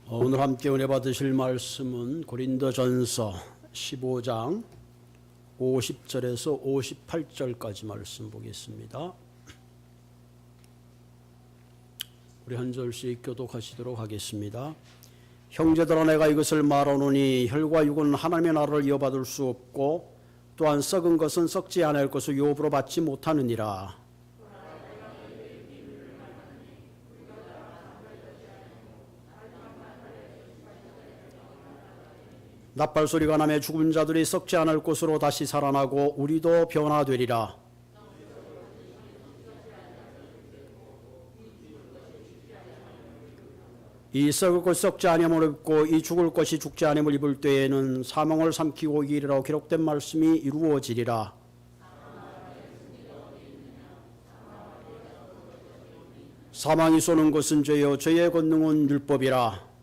오늘 함께 은혜 받으실 말씀은 고린도전서 15장 50절에서 58절까지 말씀 보겠습니다. 우리 한 절씩 교독하시도록 하겠습니다. 형제들아, 내가 이것을 말하노니 혈과 육은 하나님의 나라를 이어받을 수 없고 또한 썩은 것은 썩지 아니할 것을 유업으로 받지 못하느니라. 나팔소리가 나며 죽은 자들이 썩지 않을 곳으로 다시 살아나고 우리도 변화되리라. 이 썩을 것 썩지 아니함을 입고 이 죽을 것이 죽지 아니함을 입을 때에는 사망을 삼키고 이기리라고 기록된 말씀이 이루어지리라. 사망이 쏘는 것은 죄요 죄의 권능은 율법이라.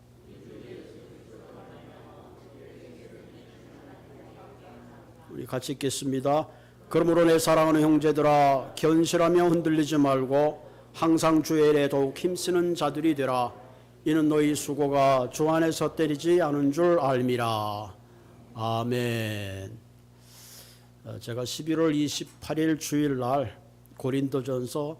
우리 같이 읽겠습니다. 그러므로 내 사랑하는 형제들아, 견실하며 흔들리지 말고 항상 주의 일에 더욱 힘쓰는 자들이 되라. 이는 너희 수고가 주 안에서 때리지 않은 줄 알미라. 아멘. 제가 11월 28일 주일날 고린도전서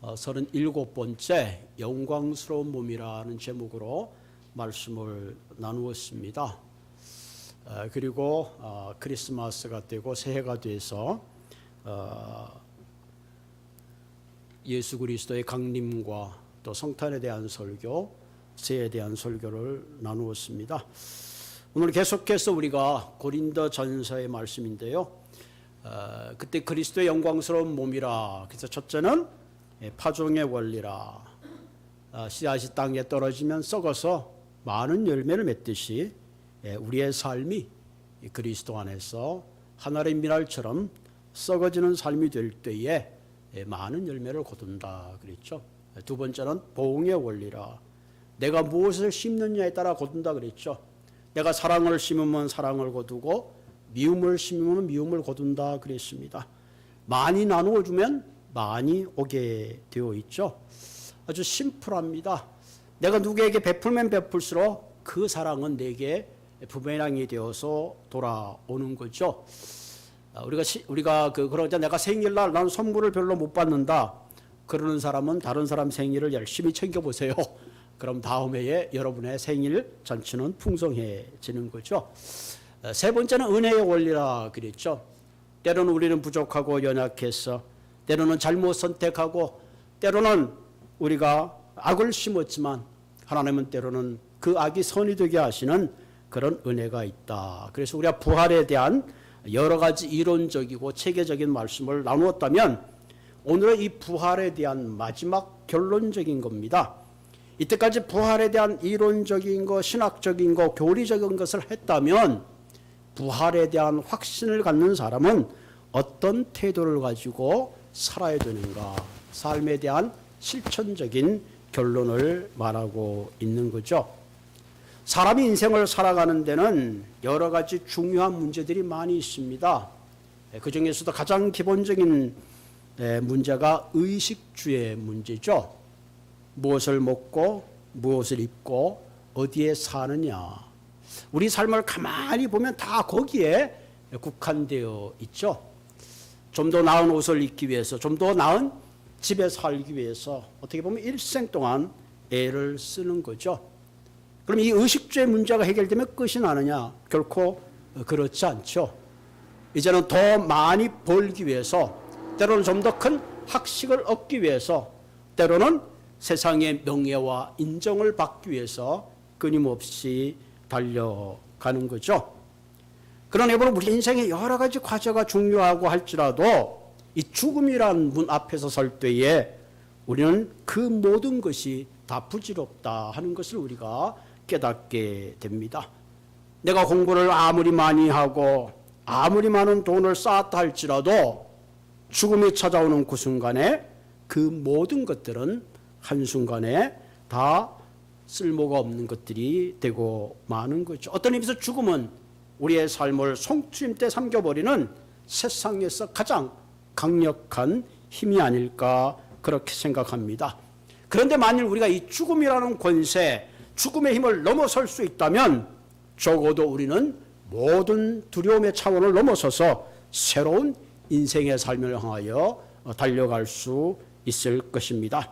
37번째 영광스러운 몸이라는 제목으로 말씀을 나누었습니다. 그리고 크리스마스가 되고 새해가 돼서 예수 그리스도의 강림과 또 성탄에 대한 설교, 새해에 대한 설교를 나누었습니다. 오늘 계속해서 우리가 고린도전서의 말씀인데요. 그때 그리스도의 영광스러운 몸이라. 그래서 첫째는 파종의 원리라. 씨앗이 땅에 떨어지면 썩어서 많은 열매를 맺듯이 우리의 삶이 그리스도 안에서 하늘의 미랄처럼 썩어지는 삶이 될 때에 많은 열매를 거둔다 그랬죠. 두 번째는 보응의 원리라. 내가 무엇을 심느냐에 따라 거둔다 그랬죠. 내가 사랑을 심으면 사랑을 거두고 미움을 심으면 미움을 거둔다 그랬습니다. 많이 나누어 주면 많이 오게 되어 있죠. 아주 심플합니다. 내가 누구에게 베풀면 베풀수록 그 사랑은 내게 부메랑이 되어서 돌아오는 거죠. 우리가 그러자 내가 생일날 나는 선물을 별로 못 받는다. 그러는 사람은 다른 사람 생일을 열심히 챙겨보세요. 그럼 다음 해에 여러분의 생일 잔치는 풍성해지는 거죠. 세 번째는 은혜의 원리라 그랬죠. 때로는 우리는 부족하고 연약해서, 때로는 잘못 선택하고, 때로는 우리가 악을 심었지만 하나님은 때로는 그 악이 선이 되게 하시는 그런 은혜가 있다. 그래서 우리가 부활에 대한 여러 가지 이론적이고 체계적인 말씀을 나누었다면 오늘은 이 부활에 대한 마지막 결론적인 겁니다. 이때까지 부활에 대한 이론적인 것, 신학적인 것, 교리적인 것을 했다면 부활에 대한 확신을 갖는 사람은 어떤 태도를 가지고 살아야 되는가, 삶에 대한 실천적인 결론을 말하고 있는 거죠. 사람이 인생을 살아가는 데는 여러 가지 중요한 문제들이 많이 있습니다. 그 중에서도 가장 기본적인 문제가 의식주의 문제죠. 무엇을 먹고 무엇을 입고 어디에 사느냐. 우리 삶을 가만히 보면 다 거기에 국한되어 있죠. 좀 더 나은 옷을 입기 위해서, 좀 더 나은 집에 살기 위해서 어떻게 보면 일생 동안 애를 쓰는 거죠. 그럼 이 의식주의 문제가 해결되면 끝이 나느냐? 결코 그렇지 않죠. 이제는 더 많이 벌기 위해서, 때로는 좀 더 큰 학식을 얻기 위해서, 때로는 세상의 명예와 인정을 받기 위해서 끊임없이 달려가는 거죠. 그러나 여러분, 우리 인생의 여러 가지 과제가 중요하고 할지라도 이 죽음이라는 문 앞에서 설 때에 우리는 그 모든 것이 다 부질없다 하는 것을 우리가 깨닫게 됩니다. 내가 공부를 아무리 많이 하고 아무리 많은 돈을 쌓았다 할지라도 죽음이 찾아오는 그 순간에 그 모든 것들은 한순간에 다 쓸모가 없는 것들이 되고 마는 거죠. 어떤 의미에서 죽음은 우리의 삶을 송추임 때 삼켜버리는 세상에서 가장 강력한 힘이 아닐까 그렇게 생각합니다. 그런데 만일 우리가 이 죽음이라는 권세, 죽음의 힘을 넘어설 수 있다면 적어도 우리는 모든 두려움의 차원을 넘어서서 새로운 인생의 삶을 향하여 달려갈 수 있을 것입니다.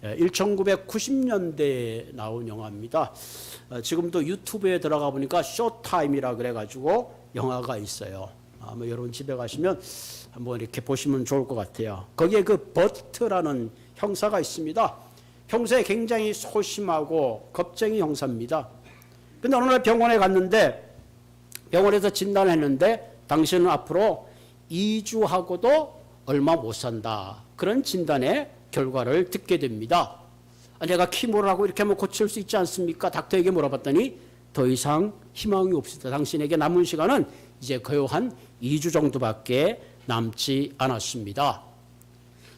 1990년대에 나온 영화입니다. 지금도 유튜브에 들어가 보니까 쇼타임이라 그래가지고 영화가 있어요. 아마 여러분 집에 가시면 한번 이렇게 보시면 좋을 것 같아요. 거기에 그 버트라는 형사가 있습니다. 평소에 굉장히 소심하고 겁쟁이 형사입니다. 근데 어느 날 병원에 갔는데 병원에서 진단을 했는데 당신은 앞으로 2주하고도 얼마 못 산다. 그런 진단의 결과를 듣게 됩니다. 내가 키모라고 이렇게 하면 고칠 수 있지 않습니까? 닥터에게 물어봤더니 더 이상 희망이 없습니다. 당신에게 남은 시간은 이제 거의 한 2주 정도밖에 남지 않았습니다.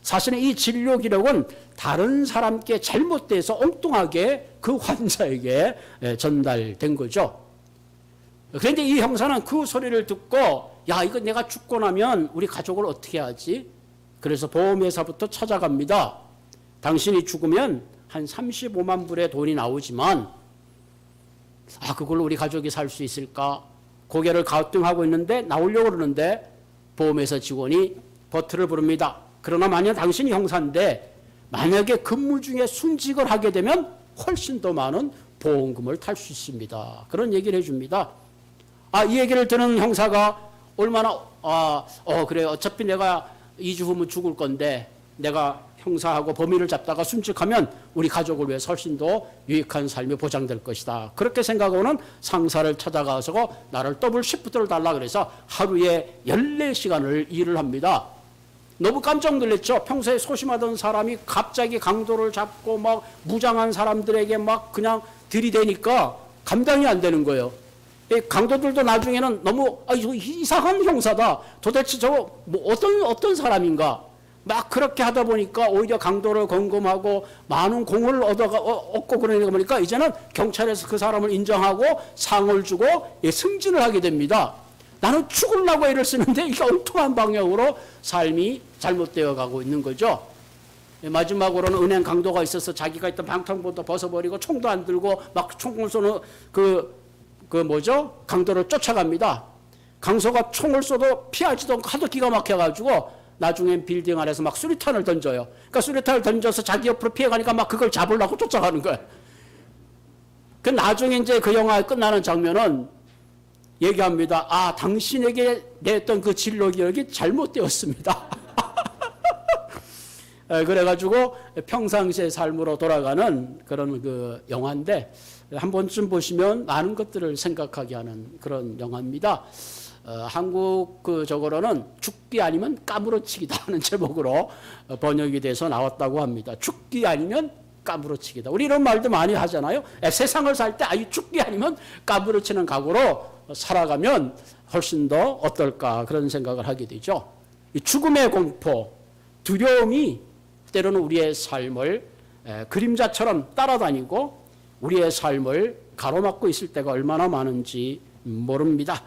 사실은 이 진료 기록은 다른 사람께 잘못돼서 엉뚱하게 그 환자에게 전달된 거죠. 그런데 이 형사는 그 소리를 듣고 야, 이거 내가 죽고 나면 우리 가족을 어떻게 하지? 그래서 보험회사부터 찾아갑니다. 당신이 죽으면 한 35만 불의 돈이 나오지만 그걸로 우리 가족이 살 수 있을까? 고개를 갸우뚱하고 있는데 나오려고 그러는데 보험회사 직원이 버트를 부릅니다. 그러나 만약 당신이 형사인데 만약에 근무 중에 순직을 하게 되면 훨씬 더 많은 보험금을 탈 수 있습니다. 그런 얘기를 해줍니다. 이 얘기를 듣는 형사가 얼마나 그래 어차피 내가 2주 후면 죽을 건데 내가 형사하고 범인을 잡다가 순직하면 우리 가족을 위해서 훨씬 더 유익한 삶이 보장될 것이다. 그렇게 생각하고는 상사를 찾아가서 나를 더블 시프트를 달라 그래서 하루에 14시간을 일을 합니다. 너무 깜짝 놀랐죠. 평소에 소심하던 사람이 갑자기 강도를 잡고 막 무장한 사람들에게 막 그냥 들이대니까 감당이 안 되는 거예요. 강도들도 나중에는 너무 이상한 형사다. 도대체 저거 뭐 어떤 사람인가. 막 그렇게 하다 보니까 오히려 강도를 검검하고 많은 공을 얻고 그러니까 보니까 이제는 경찰에서 그 사람을 인정하고 상을 주고 승진을 하게 됩니다. 나는 죽으려고 애를 쓰는데 이게 엉뚱한 방향으로 삶이 잘못되어 가고 있는 거죠. 마지막으로는 은행 강도가 있어서 자기가 있던 방탄복도 벗어버리고 총도 안 들고 막 총을 쏘는 강도를 쫓아갑니다. 강도가 총을 쏘도 피하지도 않고 하도 기가 막혀가지고 나중엔 빌딩 안에서 막 수류탄을 던져요. 그러니까 수류탄을 던져서 자기 옆으로 피해가니까 막 그걸 잡으려고 쫓아가는 거예요. 그 나중에 이제 그 영화 끝나는 장면은 얘기합니다. 당신에게 냈던 그 진로 기록이 잘못되었습니다. 그래가지고 평상시의 삶으로 돌아가는 그런 그 영화인데 한 번쯤 보시면 많은 것들을 생각하게 하는 그런 영화입니다. 한국 저거로는 죽기 아니면 까무러치기다 하는 제목으로 번역이 돼서 나왔다고 합니다. 죽기 아니면 까무러치기다. 우리 이런 말도 많이 하잖아요. 세상을 살 때 죽기 아니면 까무러치는 각오로 살아가면 훨씬 더 어떨까 그런 생각을 하게 되죠. 이 죽음의 공포, 두려움이 때로는 우리의 삶을 그림자처럼 따라다니고 우리의 삶을 가로막고 있을 때가 얼마나 많은지 모릅니다.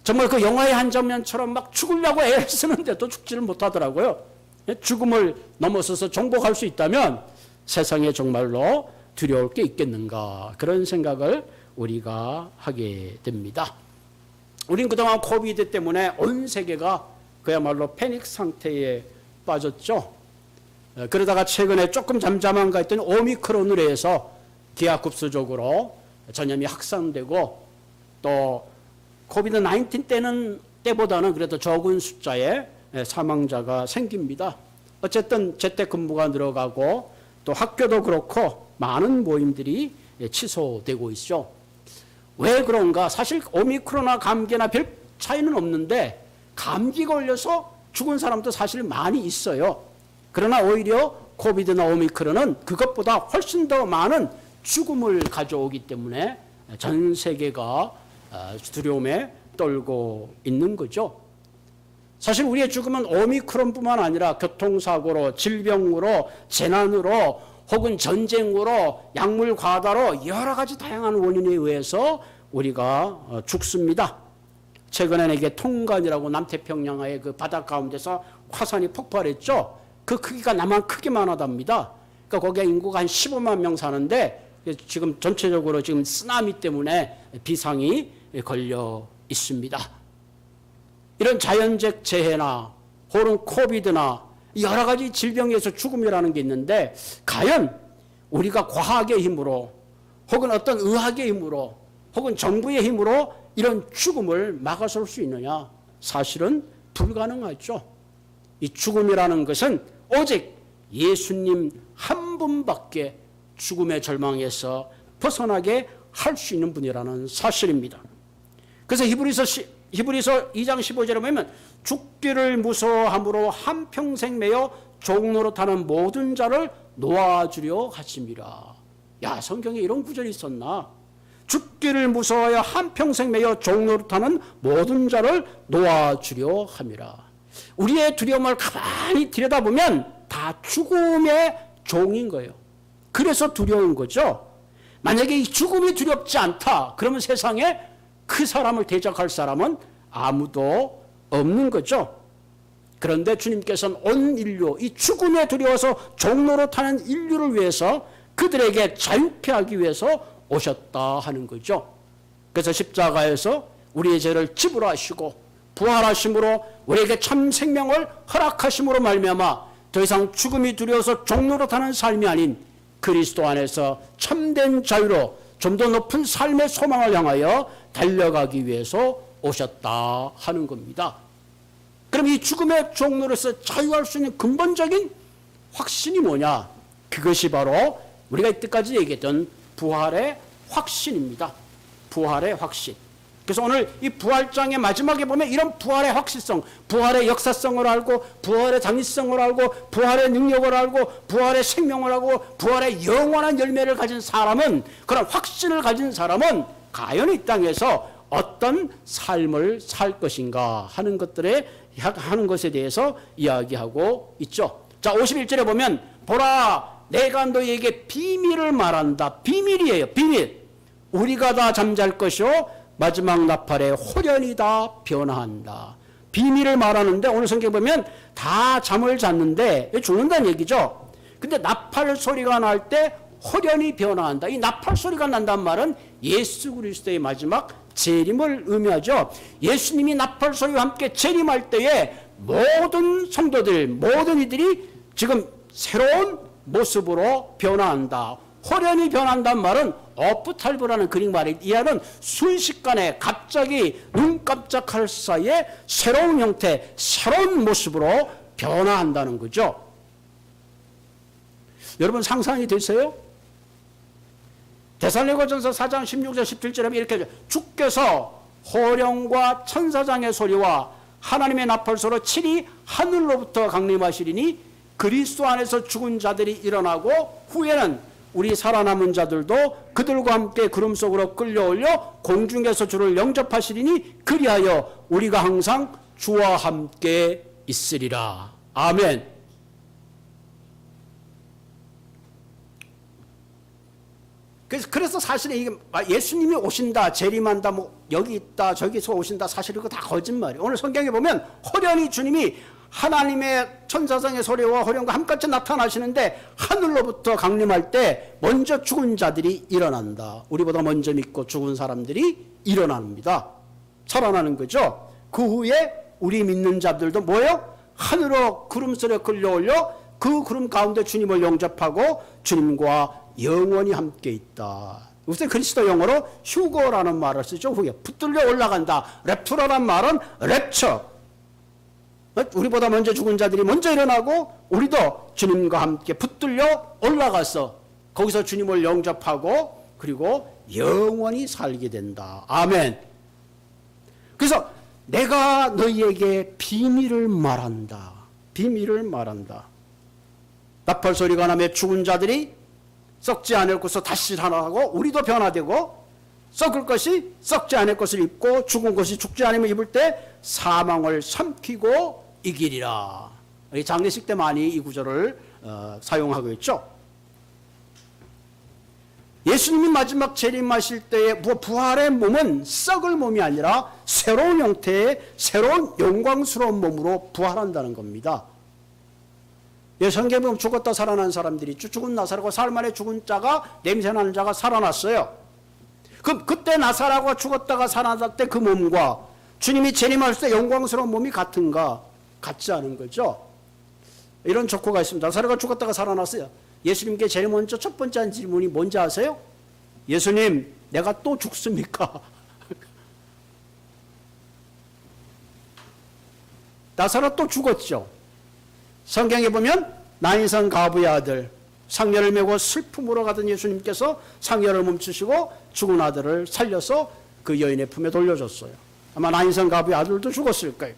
정말 그 영화의 한 장면처럼 막 죽으려고 애를 쓰는데도 죽지를 못하더라고요. 죽음을 넘어서서 정복할 수 있다면 세상에 정말로 두려울 게 있겠는가 그런 생각을 우리가 하게 됩니다. 우린 그동안 코비드 때문에 온 세계가 그야말로 패닉 상태에 빠졌죠. 그러다가 최근에 조금 잠잠한가 했더니 오미크론으로 해서 기하급수적으로 전염이 확산되고 또 코비드 19 때보다는 그래도 적은 숫자의 사망자가 생깁니다. 어쨌든 재택근무가 늘어가고 또 학교도 그렇고 많은 모임들이 취소되고 있죠. 왜 그런가? 사실 오미크론이나 감기나 별 차이는 없는데 감기 걸려서 죽은 사람도 사실 많이 있어요. 그러나 오히려 코비드나 오미크론은 그것보다 훨씬 더 많은 죽음을 가져오기 때문에 전 세계가 두려움에 떨고 있는 거죠. 사실 우리의 죽음은 오미크론뿐만 아니라 교통사고로, 질병으로, 재난으로 혹은 전쟁으로, 약물 과다로 여러 가지 다양한 원인에 의해서 우리가 죽습니다. 최근에 이게 통간이라고 남태평양의 그 바다 가운데서 화산이 폭발했죠. 그 크기가 남한 크기만 하답니다. 그러니까 거기에 인구가 한 15만 명 사는데 지금 전체적으로 지금 쓰나미 때문에 비상이 걸려 있습니다. 이런 자연적 재해나 혹은 코비드나 여러 가지 질병에서 죽음이라는 게 있는데 과연 우리가 과학의 힘으로 혹은 어떤 의학의 힘으로 혹은 정부의 힘으로 이런 죽음을 막아설 수 있느냐? 사실은 불가능하죠. 이 죽음이라는 것은 오직 예수님 한 분밖에 죽음의 절망에서 벗어나게 할 수 있는 분이라는 사실입니다. 그래서 히브리서 2장 15절에 보면 죽기를 무서워함으로 한평생 매여 종노릇하는 모든 자를 놓아주려 하심이라. 야, 성경에 이런 구절이 있었나? 죽기를 무서워하여 한평생 매여 종노릇하는 모든 자를 놓아주려 함이라. 우리의 두려움을 가만히 들여다보면 다 죽음의 종인 거예요. 그래서 두려운 거죠. 만약에 이 죽음이 두렵지 않다, 그러면 세상에 그 사람을 대적할 사람은 아무도 없는 거죠. 그런데 주님께서는 온 인류, 이 죽음에 두려워서 종노릇하는 인류를 위해서 그들에게 자유케 하기 위해서 오셨다 하는 거죠. 그래서 십자가에서 우리의 죄를 지불하시고 부활하심으로 우리에게 참 생명을 허락하심으로 말미암아 더 이상 죽음이 두려워서 종노릇하는 삶이 아닌 그리스도 안에서 참된 자유로 좀 더 높은 삶의 소망을 향하여 달려가기 위해서 오셨다 하는 겁니다. 그럼 이 죽음의 종로로서 자유할 수 있는 근본적인 확신이 뭐냐? 그것이 바로 우리가 이때까지 얘기했던 부활의 확신입니다. 부활의 확신. 그래서 오늘 이 부활장의 마지막에 보면 이런 부활의 확실성, 부활의 역사성을 알고, 부활의 당위성을 알고, 부활의 능력을 알고, 부활의 생명을 알고, 부활의 영원한 열매를 가진 사람은, 그런 확신을 가진 사람은 과연 이 땅에서 어떤 삶을 살 것인가 하는 것에 대해서 이야기하고 있죠. 자, 51절에 보면 보라, 내가 너희에게 비밀을 말한다. 비밀이에요. 비밀. 우리가 다 잠잘 것이요 마지막 나팔에 호련히 다 변화한다. 비밀을 말하는데 오늘 성경 보면 다 잠을 잤는데 죽는다는 얘기죠. 근데 나팔 소리가 날 때 호련히 변화한다. 이 나팔 소리가 난다는 말은 예수 그리스도의 마지막 재림을 의미하죠. 예수님이 나팔 소리와 함께 재림할 때에 모든 성도들, 모든 이들이 지금 새로운 모습으로 변화한다. 호련히 변한다는 말은 어프탈브라는 그릭 말이 이하는 순식간에 갑자기 눈 깜짝할 사이에 새로운 형태, 새로운 모습으로 변화한다는 거죠. 여러분 상상이 되세요? 데살로니가전서 4장 16절 17절에 이렇게 하죠. 주께서 호령과 천사장의 소리와 하나님의 나팔소로 친히 하늘로부터 강림하시리니 그리스도 안에서 죽은 자들이 일어나고 후에는 우리 살아남은 자들도 그들과 함께 구름 속으로 끌려올려 공중에서 주를 영접하시리니 그리하여 우리가 항상 주와 함께 있으리라. 아멘. 그래서 사실은 이게 예수님이 오신다, 재림한다, 뭐 여기 있다, 저기서 오신다, 사실 이거 다 거짓말이에요. 오늘 성경에 보면 호련히 주님이 하나님의 천사장의 소리와 호령과 함같이 나타나시는데 하늘로부터 강림할 때 먼저 죽은 자들이 일어난다. 우리보다 먼저 믿고 죽은 사람들이 일어납니다. 살아나는 거죠. 그 후에 우리 믿는 자들도 뭐예요? 하늘로 구름 속에 끌려올려 그 구름 가운데 주님을 영접하고 주님과 영원히 함께 있다. 우선 그리스도 영어로 휴거라는 말을 쓰죠. 후에 붙들려 올라간다. 랩투라는 말은 랩처. 우리보다 먼저 죽은 자들이 먼저 일어나고 우리도 주님과 함께 붙들려 올라가서 거기서 주님을 영접하고 그리고 영원히 살게 된다. 아멘. 그래서 내가 너희에게 비밀을 말한다. 비밀을 말한다. 나팔 소리가 나며 죽은 자들이 썩지 않을 것을 다시 살아나고 우리도 변화되고 썩을 것이 썩지 않을 것을 입고 죽은 것이 죽지 않으면 입을 때 사망을 삼키고 이기리라. 장례식 때 많이 이 구절을 사용하고 있죠. 예수님이 마지막 재림하실 때의 부활의 몸은 썩을 몸이 아니라 새로운 형태의 새로운 영광스러운 몸으로 부활한다는 겁니다. 성경에 보면 죽었다 살아난 사람들이 있죠. 죽은 나사로가 사흘 만에 죽은 자가, 냄새나는 자가 살아났어요. 그럼 그때 나사로가 죽었다가 살아날 때 그 몸과 주님이 재림하실 때 영광스러운 몸이 같은가? 같지 않은 거죠. 이런 조커가 있습니다. 나사로가 죽었다가 살아났어요. 예수님께 제일 먼저 첫 번째 한 질문이 뭔지 아세요? 예수님, 내가 또 죽습니까? 나사로 또 죽었죠. 성경에 보면 나인선 가부의 아들, 상녀를 메고 슬픔으로 가던 예수님께서 상녀를 멈추시고 죽은 아들을 살려서 그 여인의 품에 돌려줬어요. 아마 나인선 가부의 아들도 죽었을 거예요.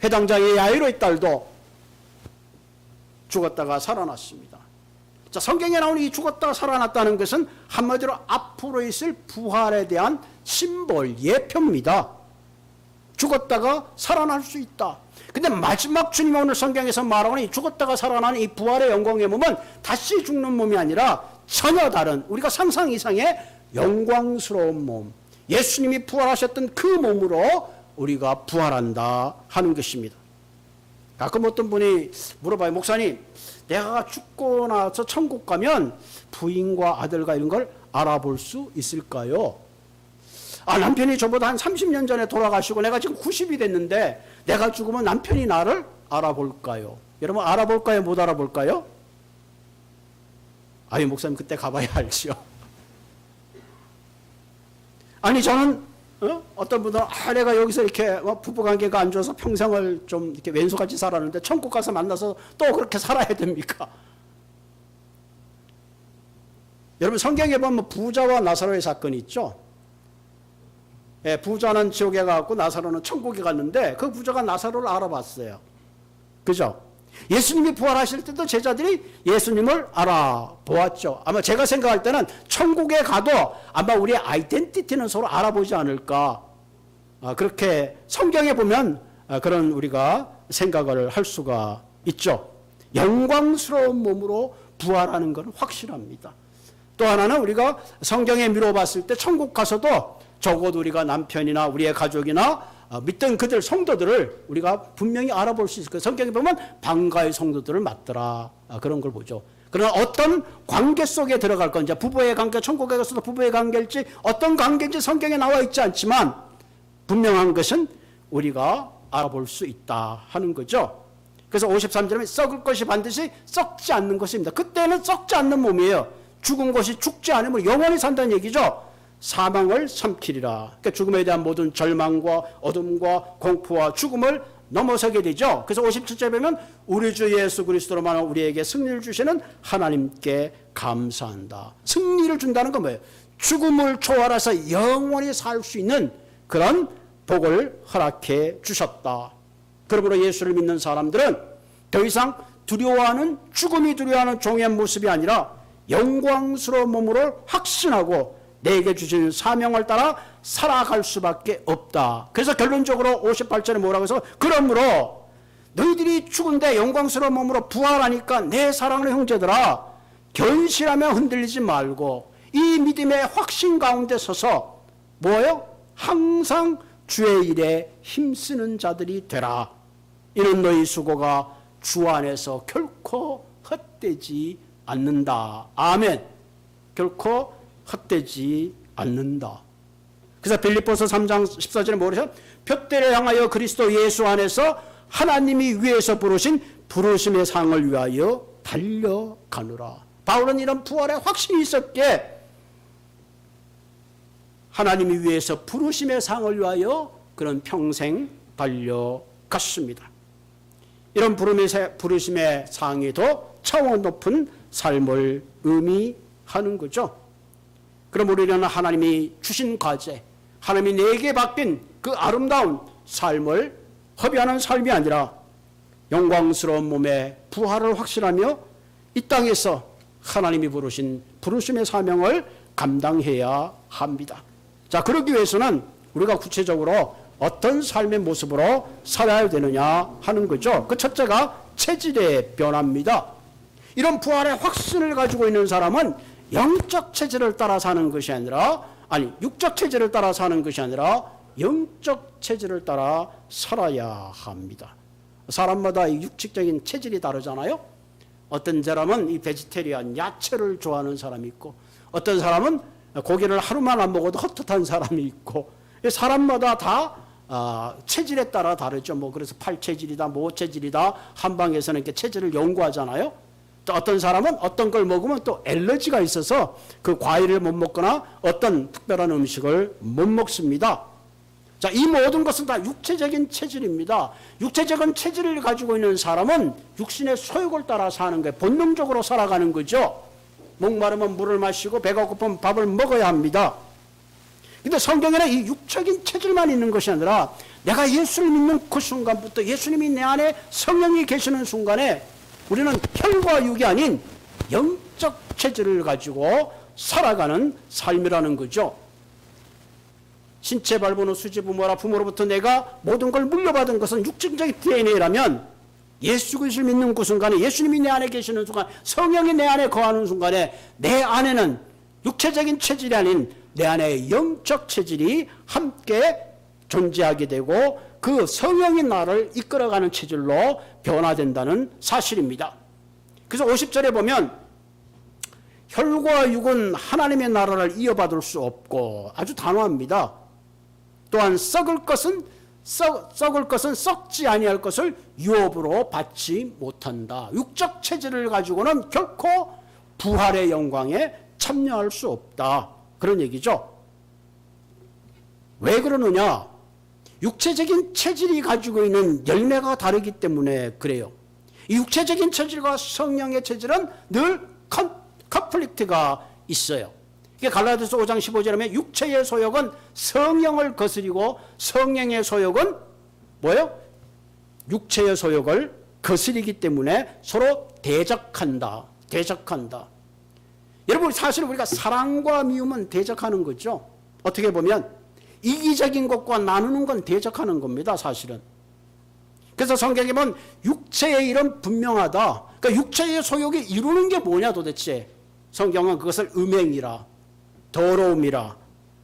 회당장의 야이로의 딸도 죽었다가 살아났습니다. 자, 성경에 나오는 이 죽었다가 살아났다는 것은 한마디로 앞으로 있을 부활에 대한 심볼, 예표입니다. 죽었다가 살아날 수 있다. 근데 마지막 주님이 오늘 성경에서 말하는 이 죽었다가 살아나는 이 부활의 영광의 몸은 다시 죽는 몸이 아니라 전혀 다른, 우리가 상상 이상의 영광스러운 몸, 예수님이 부활하셨던 그 몸으로 우리가 부활한다 하는 것입니다. 가끔 어떤 분이 물어봐요. 목사님, 내가 죽고 나서 천국 가면 부인과 아들과 이런 걸 알아볼 수 있을까요? 남편이 저보다 한 30년 전에 돌아가시고 내가 지금 90이 됐는데 내가 죽으면 남편이 나를 알아볼까요? 여러분, 알아볼까요? 못 알아볼까요? 아니, 목사님 그때 가봐야 알지요. 아니, 저는 어떤 분들은 내가 여기서 이렇게 부부관계가 안 좋아서 평생을 좀 이렇게 왼수같이 살았는데 천국 가서 만나서 또 그렇게 살아야 됩니까? 여러분, 성경에 보면 부자와 나사로의 사건이 있죠. 예, 부자는 지옥에 가고 나사로는 천국에 갔는데 그 부자가 나사로를 알아봤어요. 그죠? 예수님이 부활하실 때도 제자들이 예수님을 알아보았죠. 아마 제가 생각할 때는 천국에 가도 아마 우리의 아이덴티티는 서로 알아보지 않을까. 그렇게 성경에 보면 그런 우리가 생각을 할 수가 있죠. 영광스러운 몸으로 부활하는 것은 확실합니다. 또 하나는 우리가 성경에 미뤄봤을 때 천국 가서도 적어도 우리가 남편이나 우리의 가족이나 믿던 그들 성도들을 우리가 분명히 알아볼 수 있을 거예요. 성경에 보면 방가의 성도들을 맞더라. 그런 걸 보죠. 그러나 어떤 관계 속에 들어갈 건지, 부부의 관계, 천국에 가서도 부부의 관계일지 어떤 관계인지 성경에 나와 있지 않지만 분명한 것은 우리가 알아볼 수 있다 하는 거죠. 그래서 53절에 썩을 것이 반드시 썩지 않는 것입니다. 그때는 썩지 않는 몸이에요. 죽은 것이 죽지 않으면 영원히 산다는 얘기죠. 사망을 삼키리라. 그러니까 죽음에 대한 모든 절망과 어둠과 공포와 죽음을 넘어서게 되죠. 그래서 57절에 보면 우리 주 예수 그리스도로만 우리에게 승리를 주시는 하나님께 감사한다. 승리를 준다는 건 뭐예요? 죽음을 초월해서 영원히 살 수 있는 그런 복을 허락해 주셨다. 그러므로 예수를 믿는 사람들은 더 이상 두려워하는, 죽음이 두려워하는 종의 모습이 아니라 영광스러운 몸으로 확신하고 내게 주신 사명을 따라 살아갈 수밖에 없다. 그래서 결론적으로 58절에 뭐라고 해서 그러므로 너희들이 죽은데 영광스러운 몸으로 부활하니까 내 사랑하는 형제들아, 견실하며 흔들리지 말고 이 믿음의 확신 가운데 서서 뭐예요? 항상 주의 일에 힘쓰는 자들이 되라. 이는 너희 수고가 주 안에서 결코 헛되지 않는다. 아멘. 결코 헛되지 않는다. 그래서 빌립보서 3장 14절에 뭐라죠? 표대를 향하여 그리스도 예수 안에서 하나님이 위에서 부르신 부르심의 상을 위하여 달려가노라. 바울은 이런 부활의 확신이 있었기에 하나님이 위에서 부르심의 상을 위하여 그런 평생 달려갔습니다. 이런 부르심의 상이 더 차원 높은 삶을 의미하는 거죠. 그럼 우리는 하나님이 주신 과제, 하나님이 내게 맡긴 그 아름다운 삶을 허비하는 삶이 아니라 영광스러운 몸의 부활을 확신하며 이 땅에서 하나님이 부르신 부르심의 사명을 감당해야 합니다. 자, 그러기 위해서는 우리가 구체적으로 어떤 삶의 모습으로 살아야 되느냐 하는 거죠. 그 첫째가 체질의 변화입니다. 이런 부활의 확신을 가지고 있는 사람은 영적 체질을 따라 사는 것이 아니라, 육적 체질을 따라 사는 것이 아니라 영적 체질을 따라 살아야 합니다. 사람마다 육식적인 체질이 다르잖아요. 어떤 사람은 이 베지테리안, 야채를 좋아하는 사람이 있고, 어떤 사람은 고기를 하루만 안 먹어도 헛헛한 사람이 있고, 사람마다 다 체질에 따라 다르죠. 뭐 그래서 팔 체질이다, 모 체질이다, 한방에서는 이렇게 체질을 연구하잖아요. 또 어떤 사람은 어떤 걸 먹으면 또 알러지가 있어서 그 과일을 못 먹거나 어떤 특별한 음식을 못 먹습니다. 자, 이 모든 것은 다 육체적인 체질입니다. 육체적인 체질을 가지고 있는 사람은 육신의 소욕을 따라 사는 거예요. 본능적으로 살아가는 거죠. 목마르면 물을 마시고 배가 고프면 밥을 먹어야 합니다. 근데 성경에는 이 육적인 체질만 있는 것이 아니라 내가 예수를 믿는 그 순간부터 예수님이 내 안에 성령이 계시는 순간에 우리는 혈과 육이 아닌 영적 체질을 가지고 살아가는 삶이라는 거죠. 신체 발부는 수지 부모라, 부모로부터 내가 모든 걸 물려받은 것은 육적인 DNA라면 예수 그리스도를 믿는 그 순간에, 예수님이 내 안에 계시는 순간, 성령이 내 안에 거하는 순간에 내 안에는 육체적인 체질이 아닌 내 안에 영적 체질이 함께 존재하게 되고 그 성령이 나를 이끌어가는 체질로 변화된다는 사실입니다. 그래서 50절에 보면 혈과 육은 하나님의 나라를 이어받을 수 없고, 아주 단호합니다. 또한 썩을 것은 썩지 아니할 것을 유업으로 받지 못한다. 육적 체질을 가지고는 결코 부활의 영광에 참여할 수 없다. 그런 얘기죠. 왜 그러느냐? 육체적인 체질이 가지고 있는 열매가 다르기 때문에 그래요. 이 육체적인 체질과 성령의 체질은 늘 컨플릭트가 있어요. 이게 갈라디아서 5장 15절에 보면 육체의 소욕은 성령을 거스리고 성령의 소욕은 뭐예요? 육체의 소욕을 거스리기 때문에 서로 대적한다. 여러분, 사실 우리가 사랑과 미움은 대적하는 거죠. 어떻게 보면 이기적인 것과 나누는 건 대적하는 겁니다, 사실은. 그래서 성경에 보면 육체의 일은 분명하다. 그러니까 육체의 소욕이 이루는 게 뭐냐 도대체. 성경은 그것을 음행이라, 더러움이라,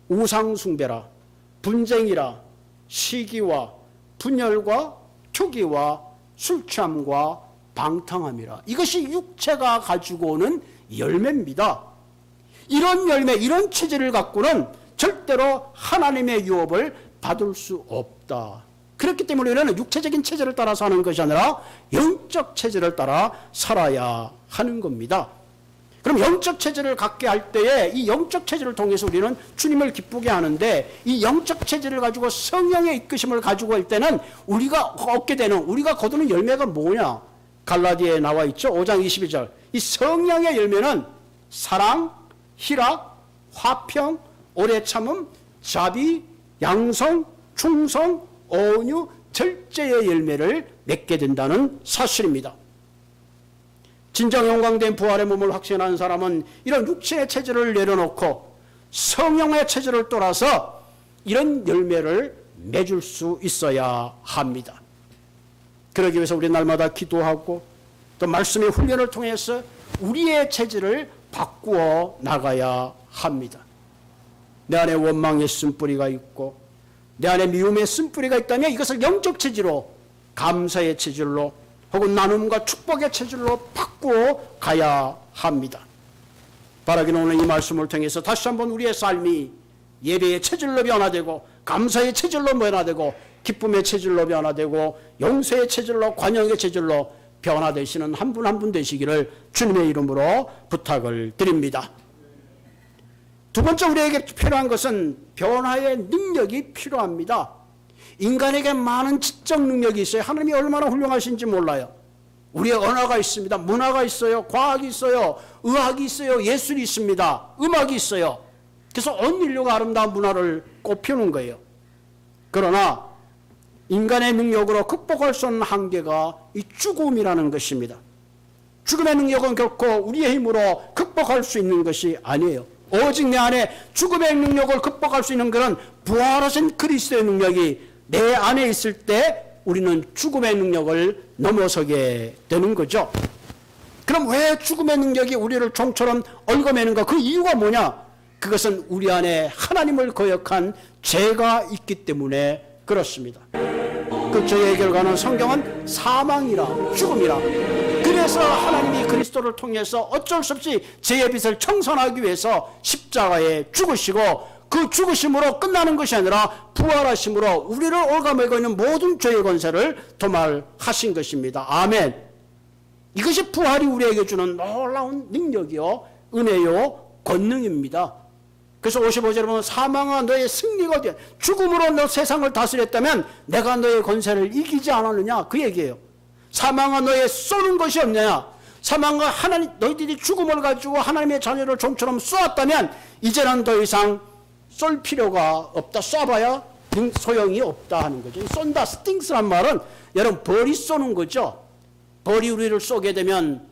우상숭배라, 분쟁이라, 시기와 분열과 투기와 술취함과 방탕함이라. 이것이 육체가 가지고 오는 열매입니다. 이런 열매, 이런 체질을 갖고는 절대로 하나님의 유업을 받을 수 없다. 그렇기 때문에 우리는 육체적인 체질을 따라 사는 것이 아니라 영적 체질을 따라 살아야 하는 겁니다. 그럼 영적 체질을 갖게 할 때에 이 영적 체질을 통해서 우리는 주님을 기쁘게 하는데, 이 영적 체질을 가지고 성령의 이끄심을 가지고 할 때는 우리가 얻게 되는, 우리가 거두는 열매가 뭐냐? 갈라디아에 나와 있죠. 5장 22절. 이 성령의 열매는 사랑, 희락, 화평, 오래 참음, 자비, 양성, 충성, 온유, 절제의 열매를 맺게 된다는 사실입니다. 진정 영광된 부활의 몸을 확신하는 사람은 이런 육체의 체질을 내려놓고 성령의 체질을 따라서 이런 열매를 맺을 수 있어야 합니다. 그러기 위해서 우리 날마다 기도하고 또 말씀의 훈련을 통해서 우리의 체질을 바꾸어 나가야 합니다. 내 안에 원망의 쓴뿌리가 있고 내 안에 미움의 쓴뿌리가 있다면 이것을 영적 체질로, 감사의 체질로, 혹은 나눔과 축복의 체질로 바꾸어 가야 합니다. 바라기는 오늘 이 말씀을 통해서 다시 한번 우리의 삶이 예배의 체질로 변화되고, 감사의 체질로 변화되고, 기쁨의 체질로 변화되고, 용서의 체질로, 관용의 체질로 변화되시는 한 분 한 분 되시기를 주님의 이름으로 부탁을 드립니다. 두 번째, 우리에게 필요한 것은 변화의 능력이 필요합니다. 인간에게 많은 지적 능력이 있어요. 하나님이 얼마나 훌륭하신지 몰라요. 우리의 언어가 있습니다. 문화가 있어요. 과학이 있어요. 의학이 있어요. 예술이 있습니다. 음악이 있어요. 그래서 온 인류가 아름다운 문화를 꽃피우는 거예요. 그러나 인간의 능력으로 극복할 수 없는 한계가 이 죽음이라는 것입니다. 죽음의 능력은 결코 우리의 힘으로 극복할 수 있는 것이 아니에요. 오직 내 안에 죽음의 능력을 극복할 수 있는 것은 부활하신 그리스도의 능력이 내 안에 있을 때 우리는 죽음의 능력을 넘어서게 되는 거죠. 그럼 왜 죽음의 능력이 우리를 종처럼 얽어매는가? 그 이유가 뭐냐? 그것은 우리 안에 하나님을 거역한 죄가 있기 때문에 그렇습니다. 그 죄의 결과는 성경은 사망이라, 죽음이라. 그래 그래서 하나님이 그리스도를 통해서 어쩔 수 없이 죄의 빚을 청산하기 위해서 십자가에 죽으시고 그 죽으심으로 끝나는 것이 아니라 부활하심으로 우리를 갉아매고 있는 모든 죄의 권세를 도말하신 것입니다. 아멘. 이것이 부활이 우리에게 주는 놀라운 능력이요 은혜요 권능입니다. 그래서 55절에 보면 사망아 너의 승리가 어디야? 죽음으로 너 세상을 다스렸다면 내가 너의 권세를 이기지 않았느냐 그 얘기예요. 사망아 너의 쏘는 것이 없느냐? 사망아 하나님 너희들이 죽음을 가지고 하나님의 자녀를 종처럼 쏘았다면 이제는 더 이상 쏠 필요가 없다. 쏴봐야 소용이 없다 하는 거죠. 쏜다 스팅스란 말은 여러분 벌이 쏘는 거죠. 벌이 우리를 쏘게 되면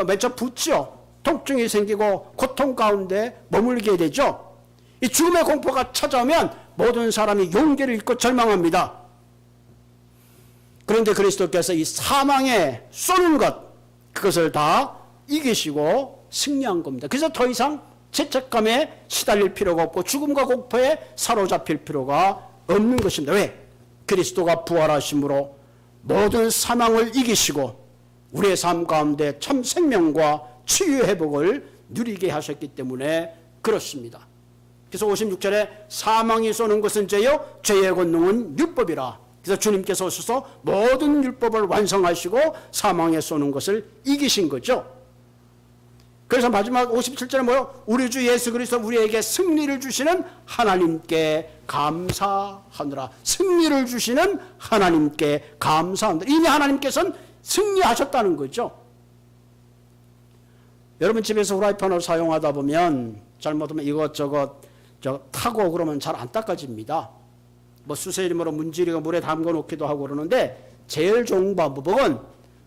맨처 붙죠. 통증이 생기고 고통 가운데 머물게 되죠. 이 죽음의 공포가 찾아오면 모든 사람이 용기를 잃고 절망합니다. 그런데 그리스도께서 이 사망에 쏘는 것 그것을 다 이기시고 승리한 겁니다. 그래서 더 이상 죄책감에 시달릴 필요가 없고 죽음과 공포에 사로잡힐 필요가 없는 것입니다. 왜? 그리스도가 부활하심으로 모든 사망을 이기시고 우리의 삶 가운데 참 생명과 치유 회복을 누리게 하셨기 때문에 그렇습니다. 그래서 56절에 사망이 쏘는 것은 죄요 죄의 권능은 율법이라. 그래서 주님께서 오셔서 모든 율법을 완성하시고 사망에 쏘는 것을 이기신 거죠. 그래서 마지막 57절에 뭐요? 우리 주 예수 그리스도 우리에게 승리를 주시는 하나님께 감사하느라. 승리를 주시는 하나님께 감사하느라. 이미 하나님께서는 승리하셨다는 거죠. 여러분 집에서 후라이팬을 사용하다 보면 잘못하면 이것저것 타고 그러면 잘 안 닦아집니다. 뭐 수세림으로 문지르고 물에 담궈 놓기도 하고 그러는데 제일 좋은 방법은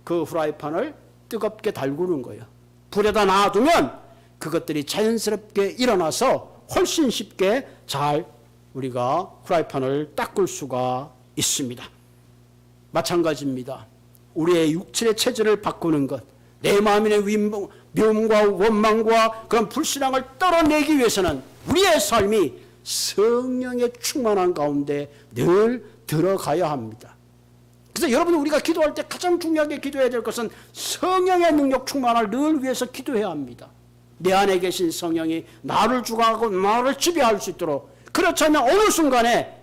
그 후라이팬을 뜨겁게 달구는 거예요. 불에다 놔두면 그것들이 자연스럽게 일어나서 훨씬 쉽게 잘 우리가 후라이팬을 닦을 수가 있습니다. 마찬가지입니다. 우리의 육체의 체질을 바꾸는 것, 내 마음의 미움과 원망과 그런 불신앙을 떨어내기 위해서는 우리의 삶이 성령의 충만한 가운데 늘 들어가야 합니다. 그래서 여러분 우리가 기도할 때 가장 중요하게 기도해야 될 것은 성령의 능력 충만을 늘 위해서 기도해야 합니다. 내 안에 계신 성령이 나를 주관하고 나를 지배할 수 있도록. 그렇지 않으면 어느 순간에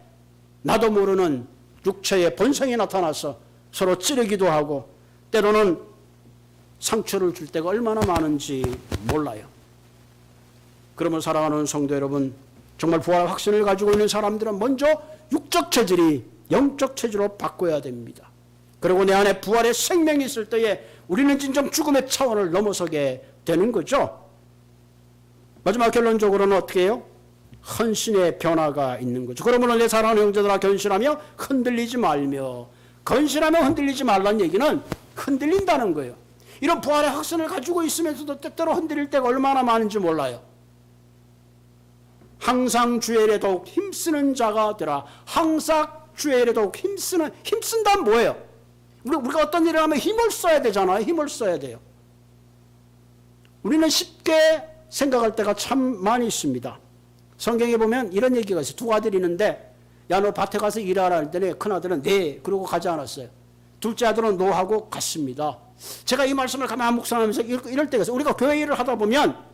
나도 모르는 육체의 본성이 나타나서 서로 찌르기도 하고 때로는 상처를 줄 때가 얼마나 많은지 몰라요. 그러면 사랑하는 성도 여러분, 정말 부활 확신을 가지고 있는 사람들은 먼저 육적 체질이 영적 체질로 바꿔야 됩니다. 그리고 내 안에 부활의 생명이 있을 때에 우리는 진정 죽음의 차원을 넘어서게 되는 거죠. 마지막 결론적으로는 어떻게 해요? 헌신의 변화가 있는 거죠. 그러므로 내 사랑하는 형제들아 견실하며 흔들리지 말며. 건실하며 흔들리지 말라는 얘기는 흔들린다는 거예요. 이런 부활의 확신을 가지고 있으면서도 때때로 흔들릴 때가 얼마나 많은지 몰라요. 항상 주의 일에 더욱 힘쓰는 자가 되라. 항상 주의 일에 더욱 힘쓴다는 뭐예요? 우리가 어떤 일을 하면 힘을 써야 되잖아요. 힘을 써야 돼요. 우리는 쉽게 생각할 때가 참 많이 있습니다. 성경에 보면 이런 얘기가 있어요. 두 아들이 있는데 야 너 밭에 가서 일하라 했더니 큰아들은 네 그러고 가지 않았어요. 둘째 아들은 노 하고 갔습니다. 제가 이 말씀을 가만히 묵상하면서 이럴 때가 있어요. 우리가 교회 일을 하다 보면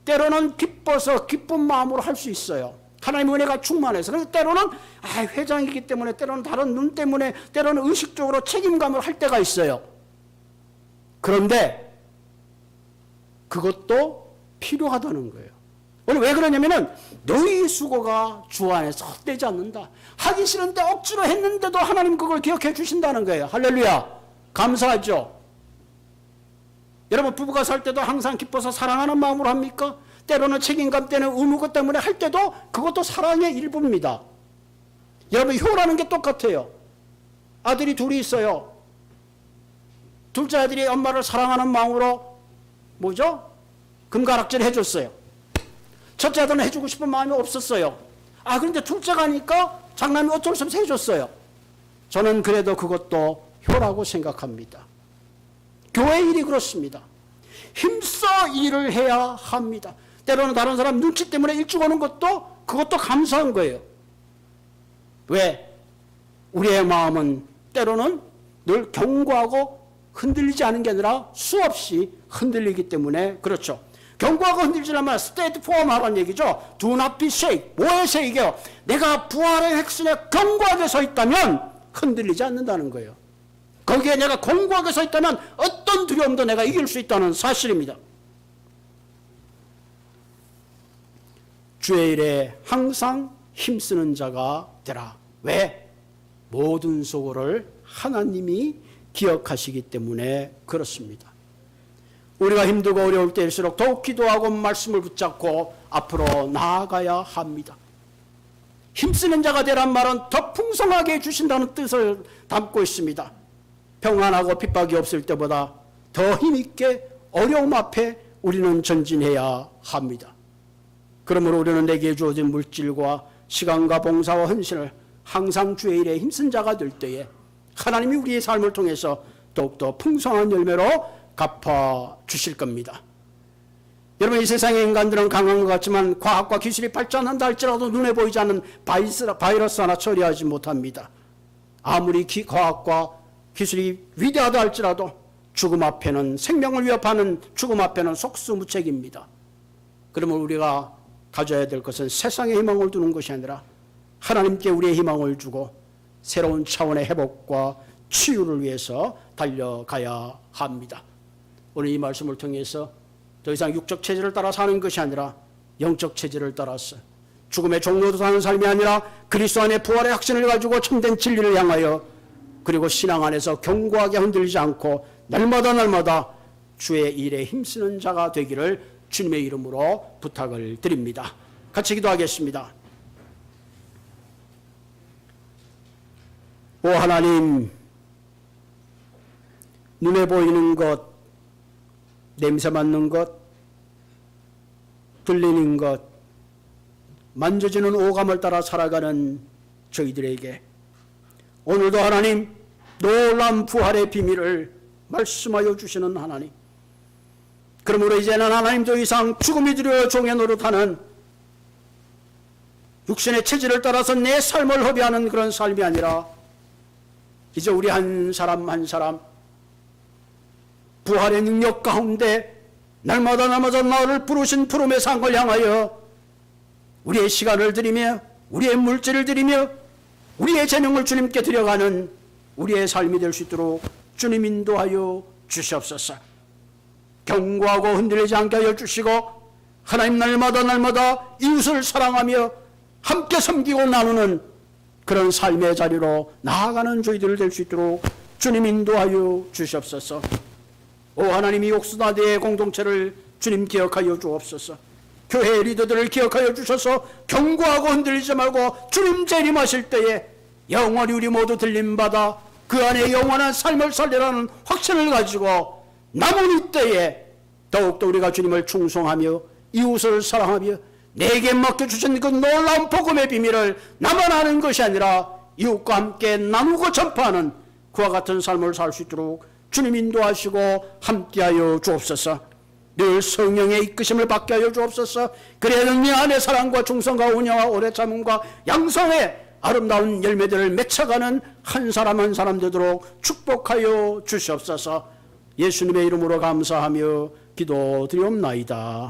때로는 기뻐서 기쁜 마음으로 할 수 있어요. 하나님의 은혜가 충만해서. 그런데 때로는 회장이기 때문에 때로는 다른 눈 때문에 때로는 의식적으로 책임감을 할 때가 있어요. 그런데 그것도 필요하다는 거예요. 오늘 왜 그러냐면은 너희 수고가 주 안에서 헛되지 않는다. 하기 싫은데 억지로 했는데도 하나님 그걸 기억해 주신다는 거예요. 할렐루야. 감사하죠. 여러분 부부가 살 때도 항상 기뻐서 사랑하는 마음으로 합니까? 때로는 책임감 때문에 의무 때문에 할 때도 그것도 사랑의 일부입니다. 여러분 효라는 게 똑같아요. 아들이 둘이 있어요. 둘째 아들이 엄마를 사랑하는 마음으로 뭐죠? 금가락질 해줬어요. 첫째 아들은 해주고 싶은 마음이 없었어요. 그런데 둘째가 하니까 장남이 어쩔 수 없이 해줬어요. 저는 그래도 그것도 효라고 생각합니다. 교회 일이 그렇습니다. 힘써 일을 해야 합니다. 때로는 다른 사람 눈치 때문에 일찍 오는 것도 그것도 감사한 거예요. 왜? 우리의 마음은 때로는 늘 경고하고 흔들리지 않은 게 아니라 수없이 흔들리기 때문에 그렇죠. 경고하고 흔들지 않으면 stay firm 하라는 얘기죠. Do not be shake. 뭐의 shake이요? 내가 부활의 핵심에 견고하게 서 있다면 흔들리지 않는다는 거예요. 거기에 내가 견고하게 서 있다면 어떤 두려움도 내가 이길 수 있다는 사실입니다. 주의 일에 항상 힘쓰는 자가 되라. 왜? 모든 소고를 하나님이 기억하시기 때문에 그렇습니다. 우리가 힘들고 어려울 때일수록 더욱 기도하고 말씀을 붙잡고 앞으로 나아가야 합니다. 힘쓰는 자가 되란 말은 더 풍성하게 해주신다는 뜻을 담고 있습니다. 평안하고 핍박이 없을 때보다 더 힘있게 어려움 앞에 우리는 전진해야 합니다. 그러므로 우리는 내게 주어진 물질과 시간과 봉사와 헌신을 항상 주의 일에 힘쓴 자가 될 때에 하나님이 우리의 삶을 통해서 더욱더 풍성한 열매로 갚아주실 겁니다. 여러분, 이 세상의 인간들은 강한 것 같지만 과학과 기술이 발전한다 할지라도 눈에 보이지 않는 바이러스 하나 처리하지 못합니다. 아무리 과학과 기술이 위대하다 할지라도 죽음 앞에는, 생명을 위협하는 죽음 앞에는 속수무책입니다. 그러면 우리가 가져야 될 것은 세상에 희망을 두는 것이 아니라 하나님께 우리의 희망을 주고 새로운 차원의 회복과 치유를 위해서 달려가야 합니다. 오늘 이 말씀을 통해서 더 이상 육적 체질을 따라 사는 것이 아니라 영적 체질을 따라서 죽음의 종로도 사는 삶이 아니라 그리스도 안에 부활의 확신을 가지고 참된 진리를 향하여 그리고 신앙 안에서 견고하게 흔들리지 않고 날마다 주의 일에 힘쓰는 자가 되기를 주님의 이름으로 부탁을 드립니다. 같이 기도하겠습니다. 오 하나님, 눈에 보이는 것, 냄새 맡는 것, 들리는 것, 만져지는 오감을 따라 살아가는 저희들에게 오늘도 하나님 놀라운 부활의 비밀을 말씀하여 주시는 하나님, 그러므로 이제는 하나님 더 이상 죽음이 두려워 종의 노릇하는 육신의 체질을 따라서 내 삶을 허비하는 그런 삶이 아니라 이제 우리 한 사람 한 사람 부활의 능력 가운데 날마다 나를 부르신 푸름의 상을 향하여 우리의 시간을 드리며 우리의 물질을 드리며 우리의 재능을 주님께 드려가는 우리의 삶이 될 수 있도록 주님 인도하여 주시옵소서. 견고하고 흔들리지 않게 하여 주시고 하나님 날마다 이웃을 사랑하며 함께 섬기고 나누는 그런 삶의 자리로 나아가는 저희들 될 수 있도록 주님 인도하여 주시옵소서. 오 하나님, 이 옥수나대의 공동체를 주님 기억하여 주옵소서. 교회 리더들을 기억하여 주셔서 견고하고 흔들리지 말고 주님 재림하실 때에 영원히 우리 모두 들림받아 그 안에 영원한 삶을 살리라는 확신을 가지고 남은 이때에 더욱더 우리가 주님을 충성하며 이웃을 사랑하며 내게 맡겨주신 그 놀라운 복음의 비밀을 나만 아는 것이 아니라 이웃과 함께 나누고 전파하는 그와 같은 삶을 살 수 있도록 주님 인도하시고 함께하여 주옵소서. 늘 성령의 이끄심을 받게 하여 주옵소서. 그래야 네 안의 사랑과 충성과 온유와 오래 참음과 양성의 아름다운 열매들을 맺혀가는 한 사람 한 사람 되도록 축복하여 주시옵소서. 예수님의 이름으로 감사하며 기도드리옵나이다.